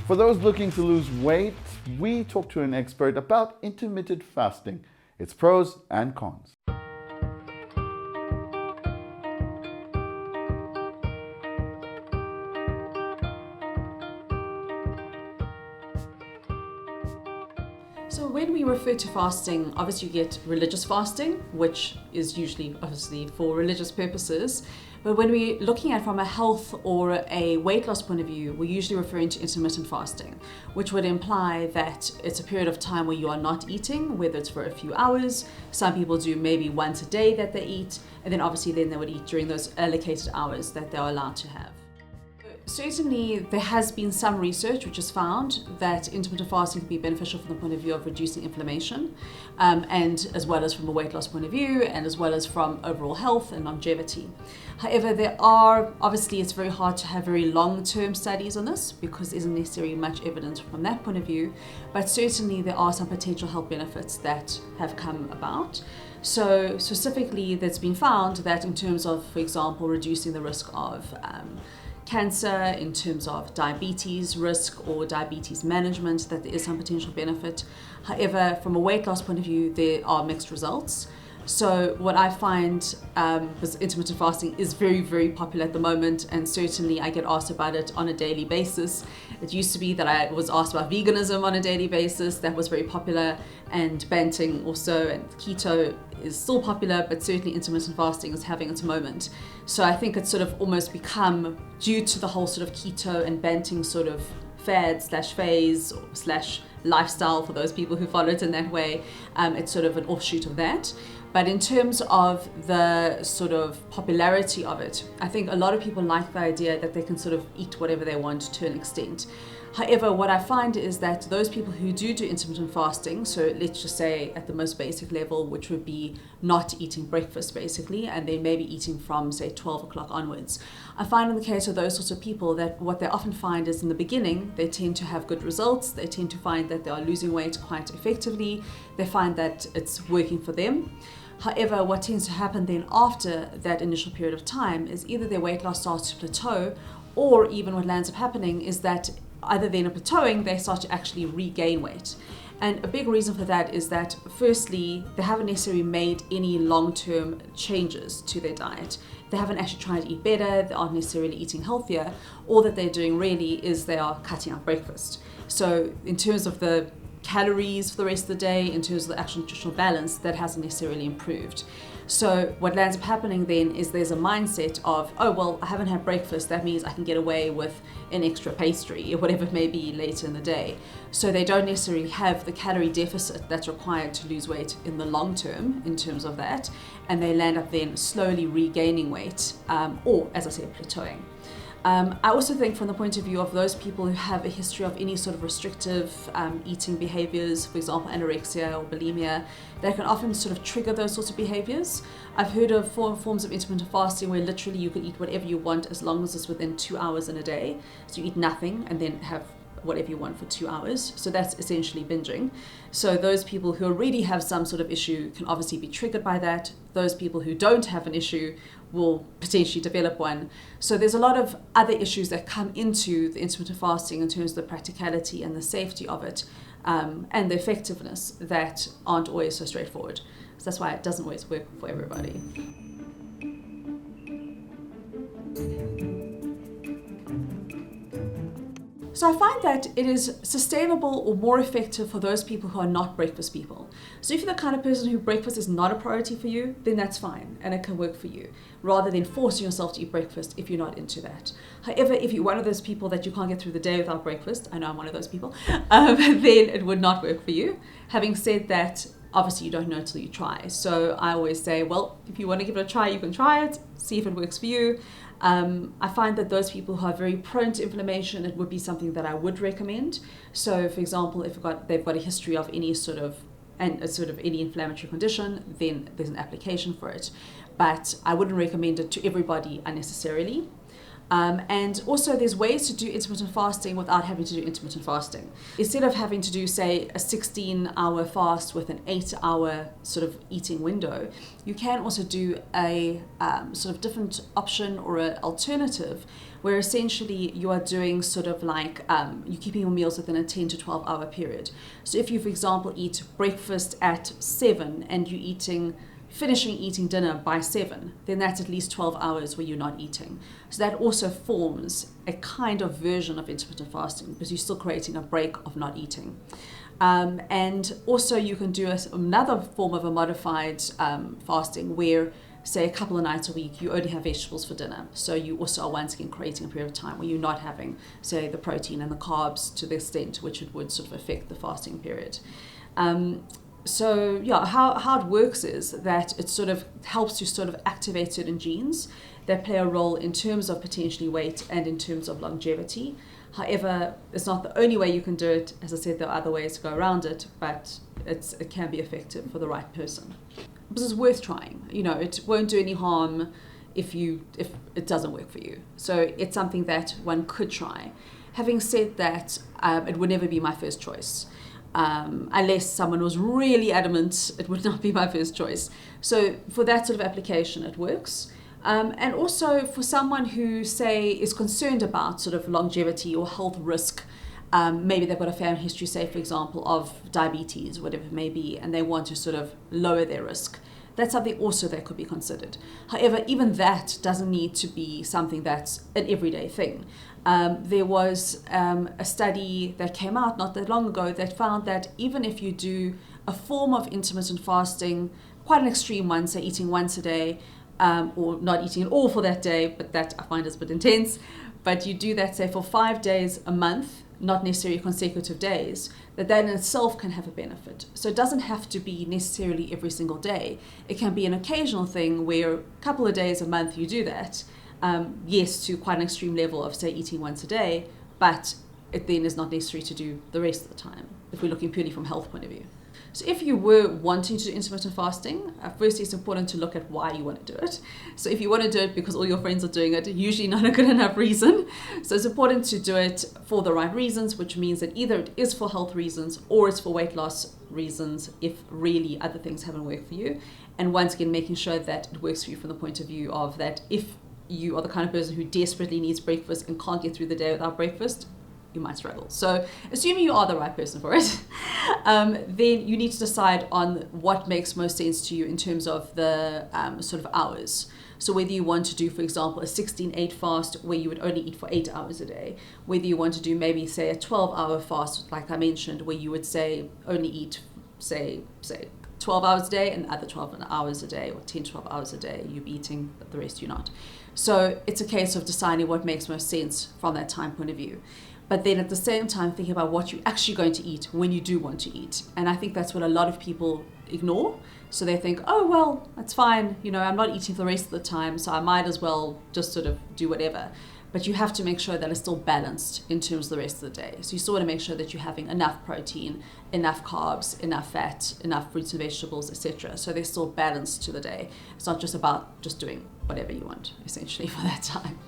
For those looking to lose weight, we talk to an expert about intermittent fasting, its pros and cons. So when we refer to fasting, obviously you get religious fasting, which is usually obviously for religious purposes. But when we're looking at from a health or a weight loss point of view, we're usually referring to intermittent fasting, which would imply that it's a period of time where you are not eating, whether it's for a few hours. Some people do maybe once a day that they eat, and then obviously then they would eat during those allocated hours that they're allowed to have. Certainly, there has been some research which has found that intermittent fasting can be beneficial from the point of view of reducing inflammation, and as well as from a weight loss point of view, and as well as from overall health and longevity. However, obviously it's very hard to have very long-term studies on this because there isn't necessarily much evidence from that point of view, but certainly there are some potential health benefits that have come about. So specifically, that's been found that in terms of, for example, reducing the risk of cancer, in terms of diabetes risk or diabetes management, that there is some potential benefit. However, from a weight loss point of view, there are mixed results. So what I find is intermittent fasting is very, very popular at the moment, and certainly I get asked about it on a daily basis. It used to be that I was asked about veganism on a daily basis. That was very popular, and banting also, and keto is still popular, but certainly intermittent fasting is having its moment. So I think it's sort of almost become, due to the whole sort of keto and banting sort of fad / phase / lifestyle for those people who follow it in that way, it's sort of an offshoot of that. But in terms of the sort of popularity of it, I think a lot of people like the idea that they can sort of eat whatever they want to an extent. However, what I find is that those people who do intermittent fasting, so let's just say at the most basic level, which would be not eating breakfast basically, and then maybe eating from say 12 o'clock onwards, I find in the case of those sorts of people that what they often find is in the beginning, they tend to have good results. They tend to find that they are losing weight quite effectively. They find that it's working for them. However, what tends to happen then after that initial period of time is either their weight loss starts to plateau, or even what lands up happening is that either then plateauing, they start to actually regain weight. And a big reason for that is that firstly, they haven't necessarily made any long-term changes to their diet. They haven't actually tried to eat better, they aren't necessarily eating healthier. All that they're doing really is they are cutting out breakfast. So in terms of the calories for the rest of the day, in terms of the actual nutritional balance, that hasn't necessarily improved. So what lands up happening then is there's a mindset of, oh, well, I haven't had breakfast, that means I can get away with an extra pastry or whatever it may be later in the day. So they don't necessarily have the calorie deficit that's required to lose weight in the long term in terms of that, and they land up then slowly regaining weight, or as I said, plateauing. I also think from the point of view of those people who have a history of any sort of restrictive eating behaviors, for example, anorexia or bulimia, that can often sort of trigger those sorts of behaviors. I've heard of forms of intermittent fasting where literally you can eat whatever you want as long as it's within 2 hours in a day. So you eat nothing and then have whatever you want for 2 hours. So that's essentially binging. So those people who already have some sort of issue can obviously be triggered by that. Those people who don't have an issue will potentially develop one. So there's a lot of other issues that come into the intermittent fasting in terms of the practicality and the safety of it, and the effectiveness that aren't always so straightforward. So that's why it doesn't always work for everybody. So I find that it is sustainable or more effective for those people who are not breakfast people. So if you're the kind of person who breakfast is not a priority for you, then that's fine and it can work for you, rather than forcing yourself to eat breakfast if you're not into that. However, if you're one of those people that you can't get through the day without breakfast, I know I'm one of those people, then it would not work for you. Having said that, obviously you don't know until you try. So I always say, well, if you want to give it a try, you can try it, see if it works for you. I find that those people who are very prone to inflammation, it would be something that I would recommend. So for example, if they've got a history of any sort of any inflammatory condition, then there's an application for it. But I wouldn't recommend it to everybody unnecessarily. And also there's ways to do intermittent fasting without having to do intermittent fasting. Instead of having to do, say, a 16-hour fast with an 8-hour sort of eating window, you can also do a sort of different option or an alternative where essentially you are doing sort of like you're keeping your meals within a 10 to 12 hour period. So if you, for example, eat breakfast at 7 and you're finishing eating dinner by 7, then that's at least 12 hours where you're not eating. So that also forms a kind of version of intermittent fasting because you're still creating a break of not eating. And also you can do another form of a modified fasting where, say, a couple of nights a week you only have vegetables for dinner. So you also are once again creating a period of time where you're not having, say, the protein and the carbs to the extent to which it would sort of affect the fasting period. So yeah, how it works is that it sort of helps to sort of activate certain genes that play a role in terms of potentially weight and in terms of longevity. However, it's not the only way you can do it. As I said, there are other ways to go around it, but it can be effective for the right person. This is worth trying. You know, it won't do any harm if it doesn't work for you. So it's something that one could try. Having said that, it would never be my first choice. Unless someone was really adamant, it would not be my first choice. So for that sort of application, it works. And also for someone who, say, is concerned about sort of longevity or health risk, maybe they've got a family history, say, for example, of diabetes, whatever it may be, and they want to sort of lower their risk. That's something also that could be considered. However, even that doesn't need to be something that's an everyday thing. There was a study that came out not that long ago that found that even if you do a form of intermittent fasting, quite an extreme one, say eating once a day, or not eating at all for that day, but that I find is a bit intense, but you do that, say, for 5 days a month, not necessarily consecutive days, that in itself can have a benefit. So it doesn't have to be necessarily every single day. It can be an occasional thing where a couple of days a month you do that, yes, to quite an extreme level of, say, eating once a day, but it then is not necessary to do the rest of the time, if we're looking purely from a health point of view. So if you were wanting to do intermittent fasting, firstly it's important to look at why you want to do it. So if you want to do it because all your friends are doing it, usually not a good enough reason. So it's important to do it for the right reasons, which means that either it is for health reasons or it's for weight loss reasons if really other things haven't worked for you. And once again, making sure that it works for you from the point of view of that if you are the kind of person who desperately needs breakfast and can't get through the day without breakfast, you might struggle. So assuming you are the right person for it, then you need to decide on what makes most sense to you in terms of the sort of hours. So whether you want to do, for example, a 16-8 fast where you would only eat for 8 hours a day, whether you want to do maybe, say, a 12-hour fast, like I mentioned, where you would say only eat, say 12 hours a day and the other 12 hours a day, or 10 to 12 hours a day, you'll be eating, but the rest you're not. So it's a case of deciding what makes most sense from that time point of view. But then at the same time, thinking about what you're actually going to eat when you do want to eat. And I think that's what a lot of people ignore. So they think, oh, well, that's fine. You know, I'm not eating for the rest of the time, so I might as well just sort of do whatever. But you have to make sure that it's still balanced in terms of the rest of the day. So you still want to make sure that you're having enough protein, enough carbs, enough fat, enough fruits and vegetables, etc. So they're still balanced to the day. It's not just about just doing whatever you want, essentially, for that time.